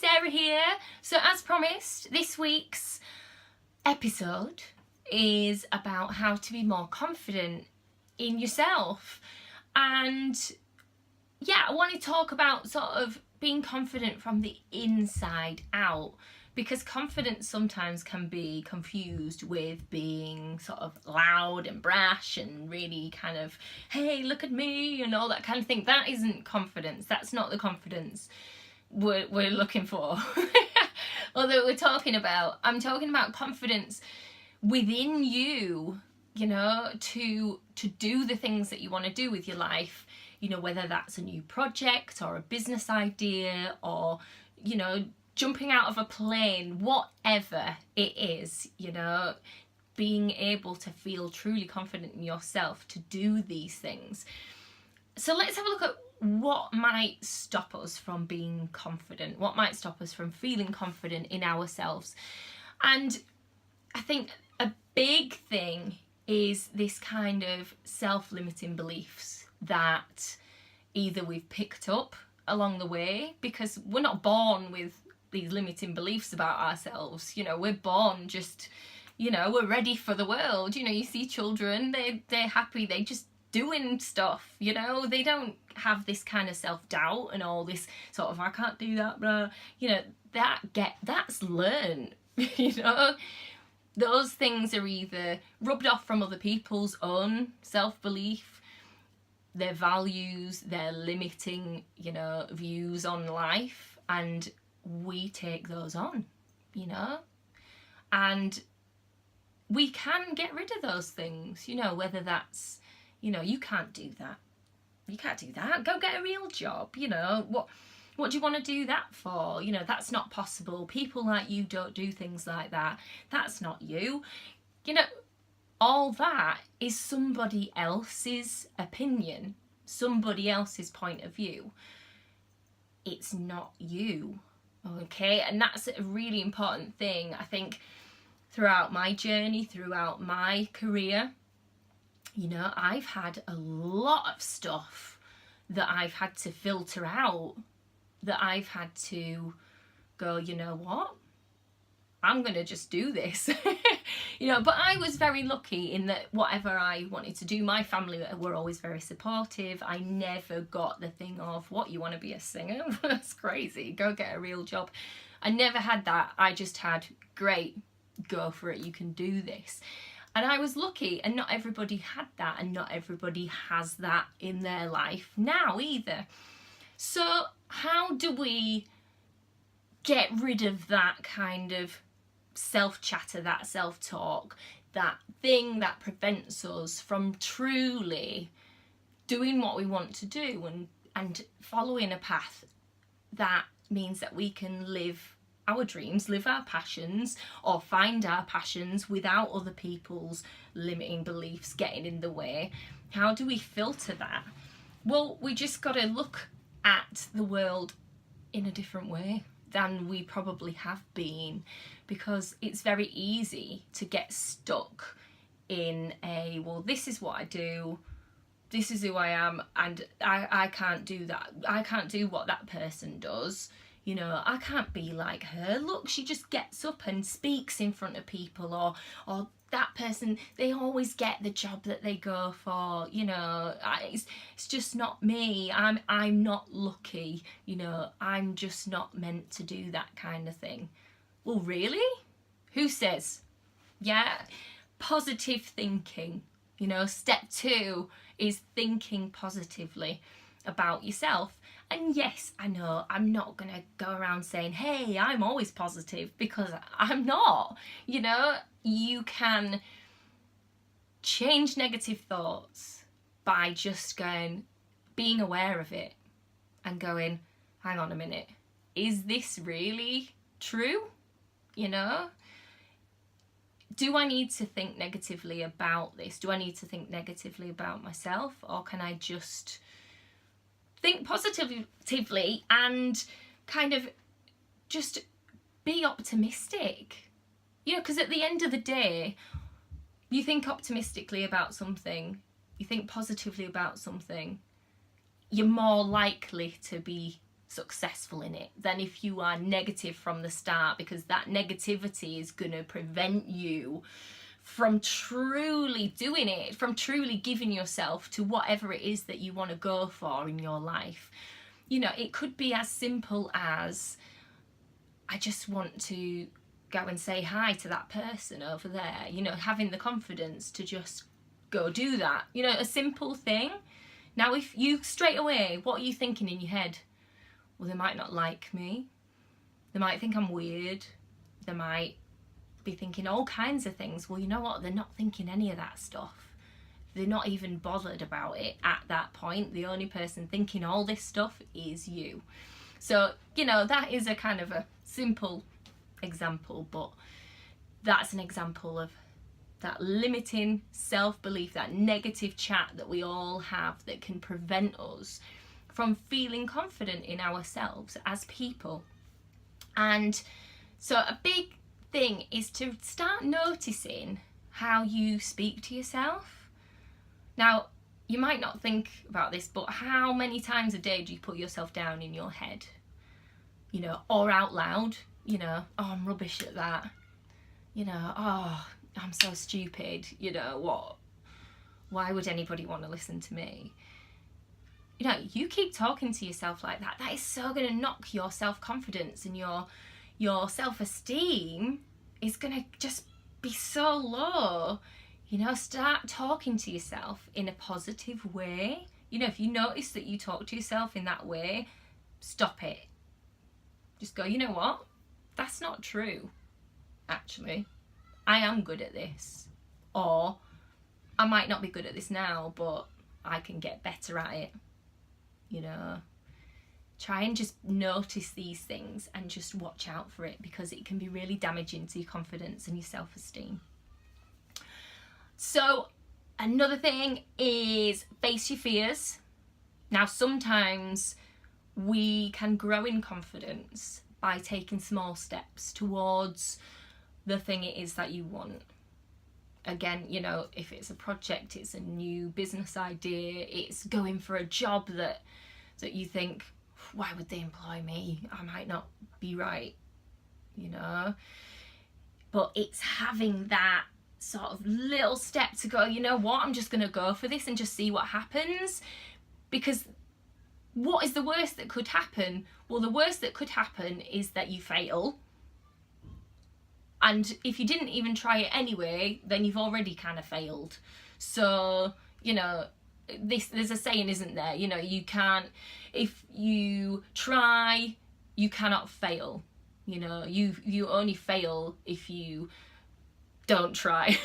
Sarah here. So as promised, this week's episode is about how to be more confident in yourself. And yeah, I want to talk about sort of being confident from the inside out, because confidence sometimes can be confused with being sort of loud and brash and really kind of, hey, look at me and all that kind of thing. That isn't confidence. That's not the confidence we're looking for. Although I'm talking about confidence within you, you know, to do the things that you want to do with your life, you know, whether that's a new project or a business idea or, you know, jumping out of a plane, whatever it is, you know, being able to feel truly confident in yourself to do these things. So let's have a look at what might stop us from being confident, what might stop us from feeling confident in ourselves. And I think a big thing is this kind of self-limiting beliefs that either we've picked up along the way, because we're not born with these limiting beliefs about ourselves. You know, we're born just, you know, we're ready for the world. You know, you see children, they're happy, they just doing stuff, you know, they don't have this kind of self-doubt and all this sort of, I can't do that, blah. You know, that's learned. You know, those things are either rubbed off from other people's own self-belief, their values, their limiting, you know, views on life, and we take those on, you know, and we can get rid of those things, you know, whether that's, you know, you can't do that, go get a real job, you know, what do you want to do that for? You know, that's not possible, people like you don't do things like that, that's not you. You know, all that is somebody else's opinion, somebody else's point of view. It's not you. Okay, and that's a really important thing, I think, throughout my journey, throughout my career. You know, I've had a lot of stuff that I've had to filter out, that I've had to go, you know what, I'm going to just do this. You know, but I was very lucky in that whatever I wanted to do, my family were always very supportive. I never got the thing of, what, you want to be a singer? That's crazy, go get a real job. I never had that. I just had, great, go for it, you can do this. And I was lucky, and not everybody had that, and not everybody has that in their life now either. So how do we get rid of that kind of self-chatter, that self-talk, that thing that prevents us from truly doing what we want to do and following a path that means that we can live our dreams, live our passions, or find our passions without other people's limiting beliefs getting in the way? How do we filter that? Well, we just got to look at the world in a different way than we probably have been, because it's very easy to get stuck in a, well, this is what I do, this is who I am, and I can't do that, I can't do what that person does, you know, I can't be like her, look, she just gets up and speaks in front of people, or that person, they always get the job that they go for, you know, it's just not me, I'm not lucky, you know, I'm just not meant to do that kind of thing. Well, really? Who says? Yeah, positive thinking, you know, step 2 is thinking positively about yourself. And yes, I know I'm not gonna go around saying, hey, I'm always positive, because I'm not. You know, you can change negative thoughts by just being aware of it and going, hang on a minute, is this really true? You know, do I need to think negatively about this? Do I need to think negatively about myself? Or can I just think positively and kind of just be optimistic? You know, because at the end of the day, you think optimistically about something, you think positively about something, you're more likely to be successful in it than if you are negative from the start, because that negativity is going to prevent you from truly doing it, from truly giving yourself to whatever it is that you want to go for in your life. You know, it could be as simple as, I just want to go and say hi to that person over there, you know, having the confidence to just go do that, you know, a simple thing. Now, if you straight away, what are you thinking in your head? Well, they might not like me, they might think I'm weird, they might be thinking all kinds of things. Well, you know what, they're not thinking any of that stuff. They're not even bothered about it at that point. The only person thinking all this stuff is you. So, you know, that is a kind of a simple example, but that's an example of that limiting self-belief, that negative chat that we all have that can prevent us from feeling confident in ourselves as people. And so a big thing is to start noticing how you speak to yourself. Now, you might not think about this, but how many times a day do you put yourself down in your head? You know, or out loud, you know, oh, I'm rubbish at that. You know, oh, I'm so stupid. You know, what? Why would anybody want to listen to me? You know, you keep talking to yourself like that, that is so going to knock your self-confidence, and your self-esteem is going to just be so low. You know, start talking to yourself in a positive way. You know, if you notice that you talk to yourself in that way, stop it. Just go, you know what? That's not true. Actually, I am good at this. Or I might not be good at this now, but I can get better at it. You know, try and just notice these things and just watch out for it, because it can be really damaging to your confidence and your self-esteem. So another thing is face your fears. Now, sometimes we can grow in confidence by taking small steps towards the thing it is that you want. Again, you know, if it's a project, it's a new business idea, it's going for a job that you think, why would they employ me? I might not be right, you know. But it's having that sort of little step to go, you know what, I'm just going to go for this and just see what happens. Because what is the worst that could happen? Well, the worst that could happen is that you fail. And if you didn't even try it anyway, then you've already kind of failed. So, you know, there's a saying, isn't there? You know, you can't, if you try, you cannot fail. You know, you only fail if you don't try.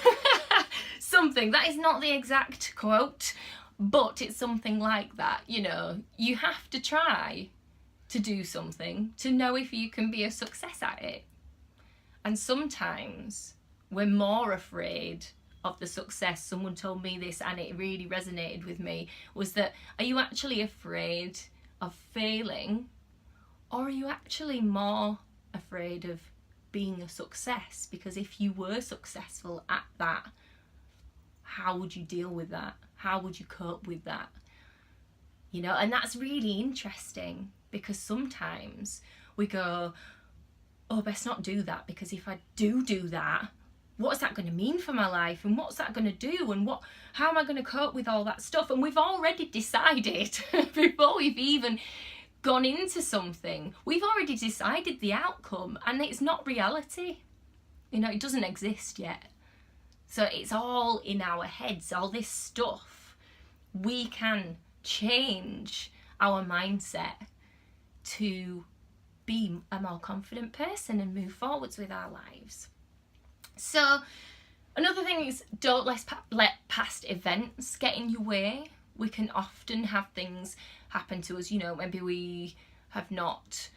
Something, that is not the exact quote, but it's something like that. You know, you have to try to do something to know if you can be a success at it. And sometimes we're more afraid of the success. Someone told me this and it really resonated with me, was that, are you actually afraid of failing, or are you actually more afraid of being a success? Because if you were successful at that, how would you deal with that? How would you cope with that? You know, and that's really interesting, because sometimes we go, oh, best not do that, because if I do that, what's that going to mean for my life, and what's that going to do, and how am I going to cope with all that stuff? And we've already decided before we've even gone into something, we've already decided the outcome, and it's not reality. You know, it doesn't exist yet. So it's all in our heads, all this stuff. We can change our mindset to be a more confident person and move forwards with our lives. So another thing is, don't let past events get in your way. We can often have things happen to us, you know, maybe we have not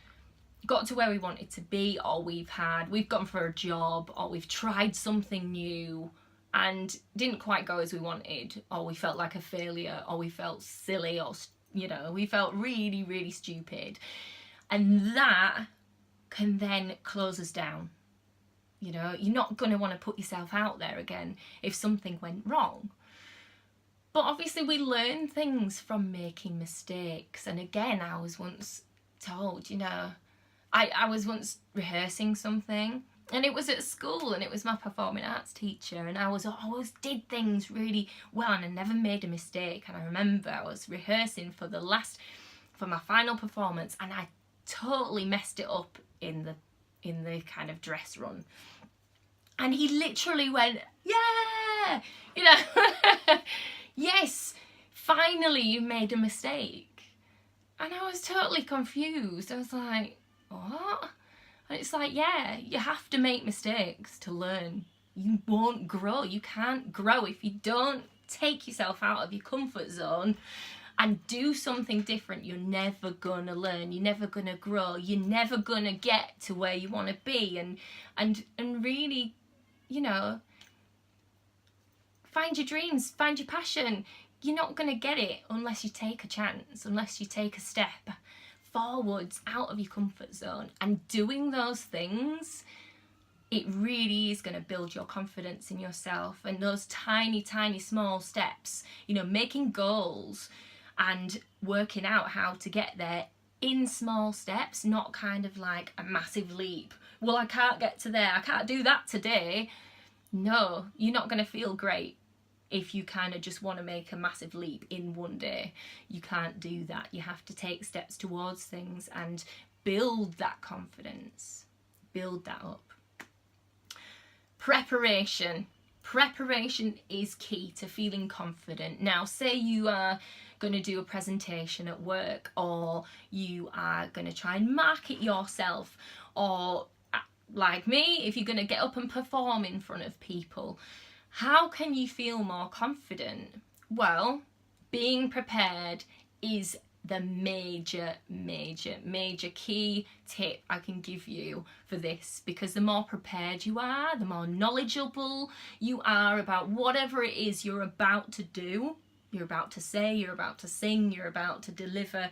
got to where we wanted to be, or we've gone for a job, or we've tried something new and didn't quite go as we wanted, or we felt like a failure, or we felt silly, or, you know, we felt really, really stupid. And that can then close us down. You know, you're not going to want to put yourself out there again if something went wrong. But obviously we learn things from making mistakes. And again, I was once told, you know, I was once rehearsing something, and it was at school, and it was my performing arts teacher, and I always did things really well, and I never made a mistake. And I remember I was rehearsing for my final performance, and I totally messed it up in the kind of dress run. And he literally went, yeah, you know, yes, finally you made a mistake. And I was totally confused. I was like, what? And it's like, yeah, you have to make mistakes to learn. You won't grow. You can't grow if you don't take yourself out of your comfort zone and do something different. You're never gonna learn. You're never gonna grow. You're never gonna get to where you want to be. And really, you know, find your dreams, find your passion. You're not gonna get it unless you take a chance, unless you take a step forwards out of your comfort zone. And doing those things, it really is going to build your confidence in yourself. And those tiny small steps, you know, making goals and working out how to get there in small steps, not kind of like a massive leap. Well, I can't get to there, I can't do that today. No, you're not going to feel great if you kind of just want to make a massive leap in one day. You can't do that. You have to take steps towards things and build that confidence. Build that up. Preparation. Preparation is key to feeling confident. Now, say you are going to do a presentation at work, or you are going to try and market yourself, or like me, if you're going to get up and perform in front of people. How can you feel more confident? Well, being prepared is the major key tip I can give you for this, because the more prepared you are, the more knowledgeable you are about whatever it is you're about to do, you're about to say, you're about to sing, you're about to deliver,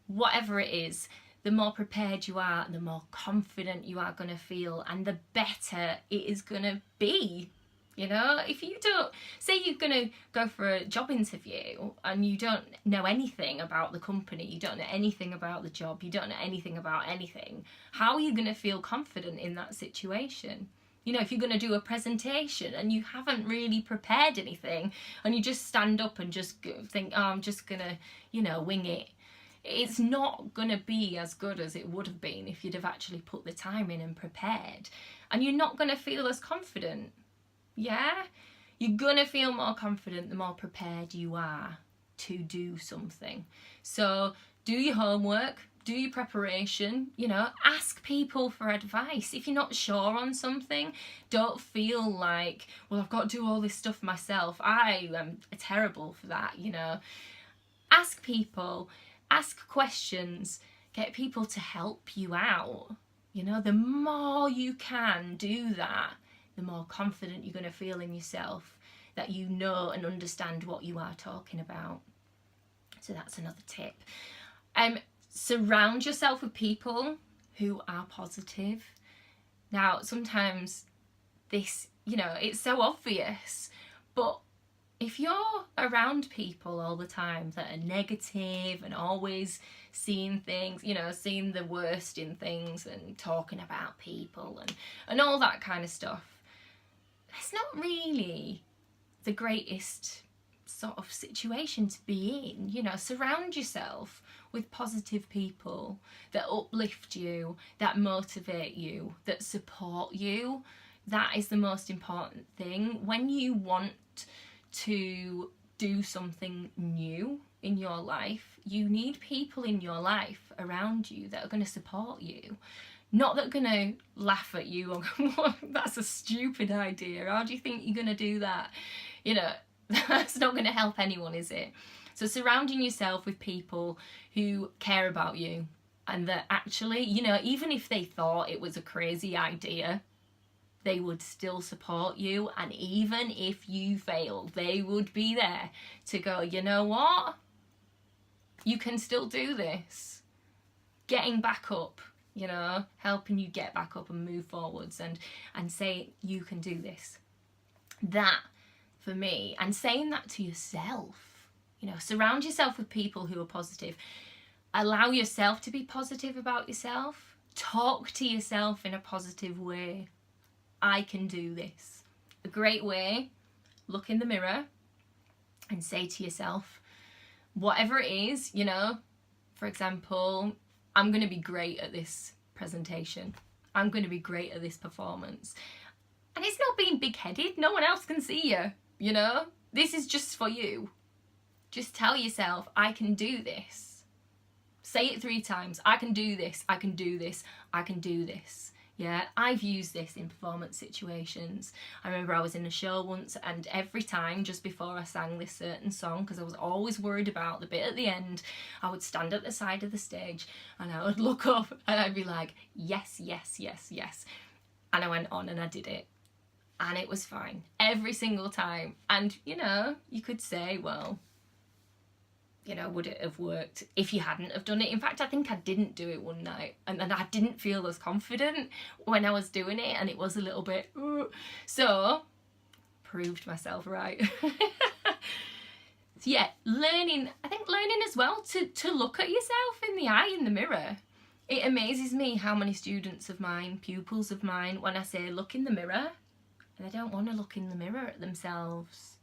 whatever it is, the more prepared you are, the more confident you are going to feel, and the better it is going to be. You know, if you don't, say you're going to go for a job interview and you don't know anything about the company, you don't know anything about the job, you don't know anything about anything, how are you going to feel confident in that situation? You know, if you're going to do a presentation and you haven't really prepared anything and you just stand up and just think, oh, I'm just going to, you know, wing it. It's not going to be as good as it would have been if you'd have actually put the time in and prepared. And you're not going to feel as confident. Yeah, you're gonna feel more confident the more prepared you are to do something. So do your homework, do your preparation, you know, ask people for advice. If you're not sure on something, don't feel like, well, I've got to do all this stuff myself. I am terrible for that, you know. Ask people, ask questions, get people to help you out. You know, the more you can do that, the more confident you're going to feel in yourself, that you know and understand what you are talking about. So that's another tip. Surround yourself with people who are positive. Now, sometimes this, you know, it's so obvious, but if you're around people all the time that are negative and always seeing things, you know, seeing the worst in things and talking about people and all that kind of stuff, it's not really the greatest sort of situation to be in. You know, surround yourself with positive people that uplift you, that motivate you, that support you. That is the most important thing. When you want to do something new in your life, you need people in your life around you that are going to support you. Not that going to laugh at you or go, that's a stupid idea. How do you think you're going to do that? You know, that's not going to help anyone, is it? So surrounding yourself with people who care about you and that actually, you know, even if they thought it was a crazy idea, they would still support you. And even if you failed, they would be there to go, you know what? You can still do this. Getting back up. You know, helping you get back up and move forwards and say you can do this. That for me, and saying that to yourself, you know, surround yourself with people who are positive. Allow yourself to be positive about yourself. Talk to yourself in a positive way. I can do this. A great way, look in the mirror and say to yourself, whatever it is, you know, for example, I'm going to be great at this presentation. I'm going to be great at this performance. And it's not being big-headed. No one else can see you, you know. This is just for you. Just tell yourself, I can do this. Say it 3 times. I can do this. I can do this. I can do this. Yeah, I've used this in performance situations. I remember I was in a show once, and every time just before I sang this certain song, because I was always worried about the bit at the end, I would stand at the side of the stage and I would look up and I'd be like, yes, yes, yes, yes. And I went on and I did it. And it was fine every single time. And, you know, you could say, well, you know, would it have worked if you hadn't have done it? In fact, I think I didn't do it one night, and I didn't feel as confident when I was doing it, and it was a little bit, so proved myself right. So yeah, learning as well to look at yourself in the eye in the mirror. It amazes me how many students of mine, pupils of mine, when I say look in the mirror, and they don't want to look in the mirror at themselves.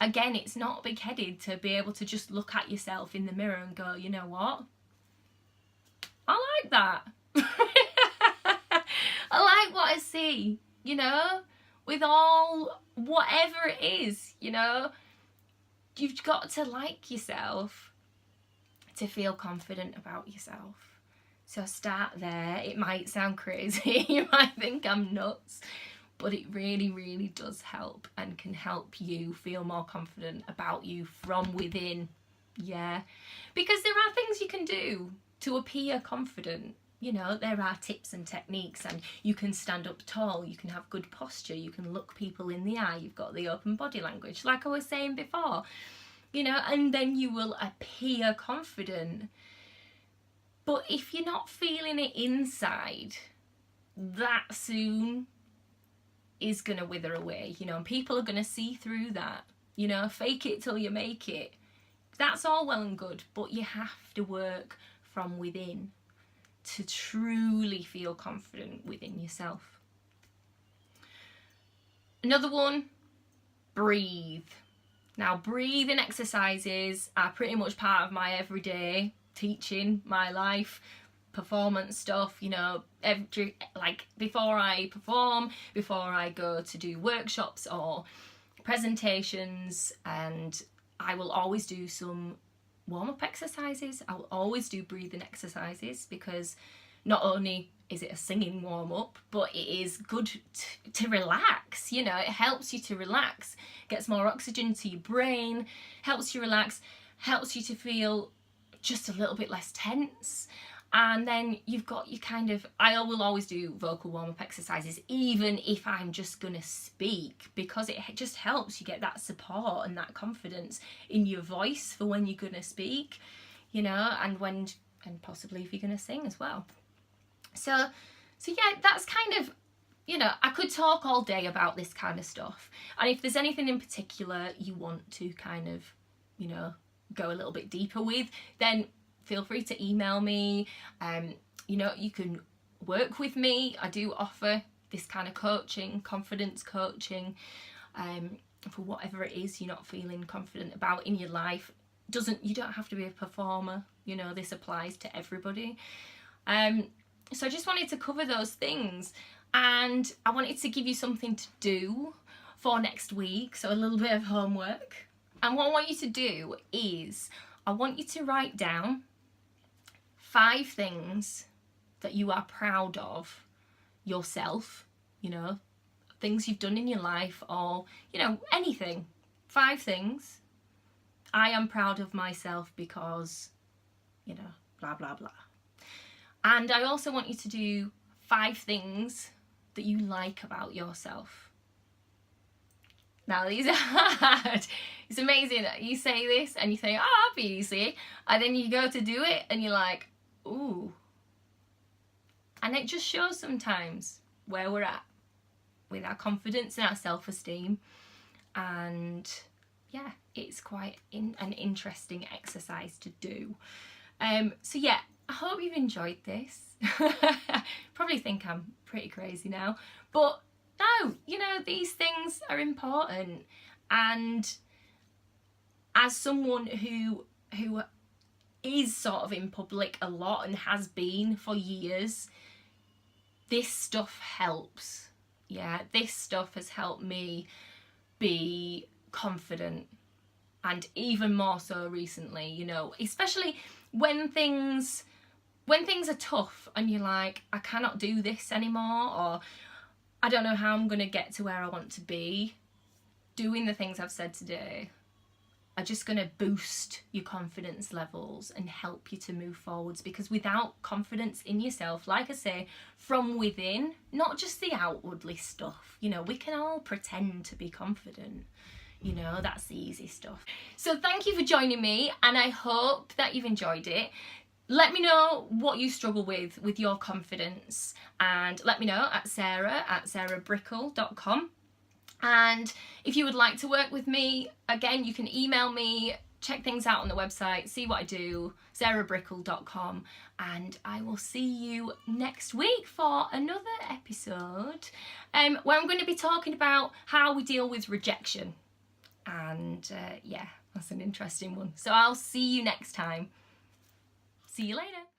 Again, it's not big-headed to be able to just look at yourself in the mirror and go, you know what? I like that. I like what I see, you know? With all, whatever it is, you know? You've got to like yourself to feel confident about yourself. So start there. It might sound crazy. You might think I'm nuts. But it really, really does help, and can help you feel more confident about you from within. Yeah. Because there are things you can do to appear confident. You know, there are tips and techniques, and you can stand up tall, you can have good posture, you can look people in the eye, you've got the open body language, like I was saying before. You know, and then you will appear confident. But if you're not feeling it inside, that soon is going to wither away, you know, and people are going to see through that. You know, fake it till you make it. That's all well and good, but you have to work from within to truly feel confident within yourself. Another one, breathe. Now, breathing exercises are pretty much part of my everyday teaching, my life, performance stuff, you know, like before I perform, before I go to do workshops or presentations, and I will always do some warm-up exercises. I will always do breathing exercises, because not only is it a singing warm-up, but it is good to relax, you know. It helps you to relax, gets more oxygen to your brain, helps you relax, helps you to feel just a little bit less tense. And then you've got your kind of, I will always do vocal warm-up exercises, even if I'm just going to speak, because it just helps you get that support and that confidence in your voice for when you're going to speak, you know, and possibly if you're going to sing as well. So yeah, that's kind of, you know, I could talk all day about this kind of stuff. And if there's anything in particular you want to kind of, you know, go a little bit deeper with, then feel free to email me. You know, you can work with me. I do offer this kind of coaching, confidence coaching, for whatever it is you're not feeling confident about in your life. You don't have to be a performer, you know, this applies to everybody. So I just wanted to cover those things, and I wanted to give you something to do for next week, so a little bit of homework. And what I want you to do is, I want you to write down 5 things that you are proud of yourself, you know, things you've done in your life, or, you know, anything. 5 things. I am proud of myself because, you know, blah, blah, blah. And I also want you to do 5 things that you like about yourself. Now, these are hard. It's amazing that you say this and you think, oh, that'll be easy. And then you go to do it and you're like, ooh. And it just shows sometimes where we're at with our confidence and our self-esteem. And yeah, it's quite an interesting exercise to do. So yeah, I hope you've enjoyed this. Probably think I'm pretty crazy now, but no, you know, these things are important. And as someone who is sort of in public a lot and has been for years, this stuff helps. Yeah, this stuff has helped me be confident, and even more so recently, you know, especially when things are tough and you're like, I cannot do this anymore, or I don't know how I'm going to get to where I want to be. Doing the things I've said today are just going to boost your confidence levels and help you to move forwards, because without confidence in yourself, like I say, from within, not just the outwardly stuff, you know, we can all pretend to be confident, you know, that's the easy stuff. So thank you for joining me, and I hope that you've enjoyed it. Let me know what you struggle with your confidence, and let me know at sarah@sarahbrickel.com. And if you would like to work with me, again, you can email me, check things out on the website, see what I do, sarahbrickel.com. And I will see you next week for another episode where I'm going to be talking about how we deal with rejection. And yeah, that's an interesting one. So I'll see you next time. See you later.